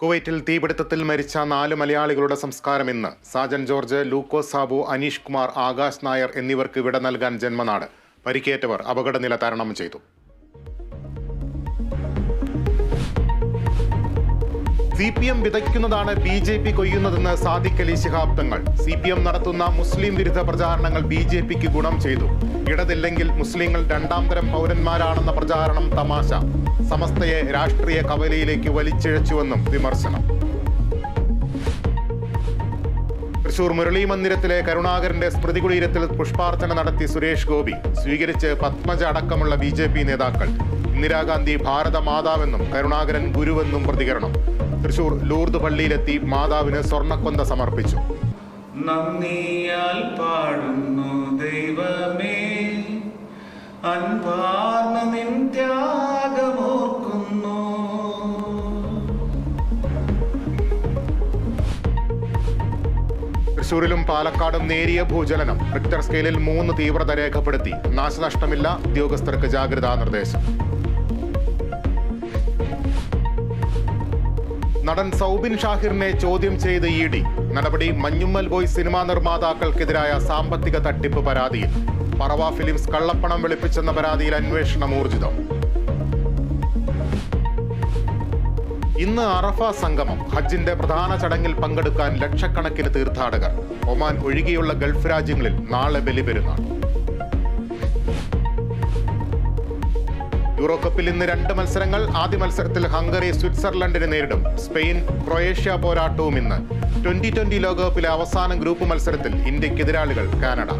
കുവൈറ്റിൽ തീപിടുത്തത്തിൽ മരിച്ച 4 മലയാളികളുടെ സംസ്കാരം ഇന്ന്. സാജൻ ജോർജ്, ലൂക്കോസ് സാബു, അനീഷ് കുമാർ, ആകാശ് നായർ എന്നിവർക്ക് വിട നൽകാൻ ജന്മനാട്. പരിക്കേറ്റവർ അപകടനില തരണം ചെയ്തു. CPM വിതയ്ക്കുന്നതാണ് BJP കൊയ്യുന്നതെന്ന് Sadiq Ali Shihab Thangal. CPM നടത്തുന്ന മുസ്ലിം വിരുദ്ധ പ്രചാരണങ്ങൾ BJPക്ക് ഗുണം ചെയ്തു. ഇടതില്ലെങ്കിൽ മുസ്ലിങ്ങൾ രണ്ടാം തരം പൗരന്മാരാണെന്ന പ്രചാരണം തമാശ. സമസ്തയെ രാഷ്ട്രീയ കവലയിലേക്ക് വലിച്ചിഴച്ചുവെന്നും വിമർശനം. തൃശൂർ മുരളി മന്ദിരത്തിലെ കരുണാകരന്റെ സ്മൃതി കുടീരത്തിൽ പുഷ്പാർച്ചന നടത്തി സുരേഷ് ഗോപി. സ്വീകരിച്ച് പത്മജ അടക്കമുള്ള BJP നേതാക്കൾ. ഇന്ദിരാഗാന്ധി ഭാരത മാതാവെന്നും കരുണാകരൻ ഗുരുവെന്നും പ്രതികരണം. തൃശൂർ ലൂർദ് പള്ളിയിലെത്തി മാതാവിന് സ്വർണ്ണക്കൊന്ത സമർപ്പിച്ചു. നന്ദിയാൽ പാടുന്നു ദൈവമേ, അൻപാർന്ന നിൻ ത്യാഗമോർക്കുന്നു. തൃശൂരിലും പാലക്കാടും നേരിയ ഭൂചലനം. റിക്ടർ സ്കെയിലിൽ 3 തീവ്രത രേഖപ്പെടുത്തി. നാശനഷ്ടമില്ല. ഉദ്യോഗസ്ഥർക്ക് ജാഗ്രതാ നിർദ്ദേശം. നടൻ സൗബിൻ ഷാഹിറിനെ ചോദ്യം ചെയ്ത് ED. നടപടി മഞ്ഞുമ്മൽ ബോയ്സ് സിനിമാ നിർമ്മാതാക്കൾക്കെതിരായ സാമ്പത്തിക തട്ടിപ്പ് പരാതിയിൽ. പറവ ഫിലിംസ് കള്ളപ്പണം വെളുപ്പിച്ചെന്ന പരാതിയിൽ അന്വേഷണം ഊർജിതം. ഇന്ന് അറഫ സംഗമം. ഹജ്ജിന്റെ പ്രധാന ചടങ്ങിൽ പങ്കെടുക്കാൻ ലക്ഷക്കണക്കിന് തീർത്ഥാടകർ. ഒമാൻ ഒഴികെയുള്ള ഗൾഫ് രാജ്യങ്ങളിൽ നാളെ ബലിപെരുന്നാൾ. യൂറോകപ്പിൽ ഇന്ന് 2 മത്സരങ്ങൾ. ആദ്യ മത്സരത്തിൽ ഹംഗറി സ്വിറ്റ്സർലൻഡിനെ നേരിടും. സ്പെയിൻ ക്രൊയേഷ്യ പോരാട്ടവും ഇന്ന്. 2020 ലോകകപ്പിലെ അവസാന ഗ്രൂപ്പ് മത്സരത്തിൽ ഇന്ത്യക്ക് എതിരാളികൾ കാനഡ.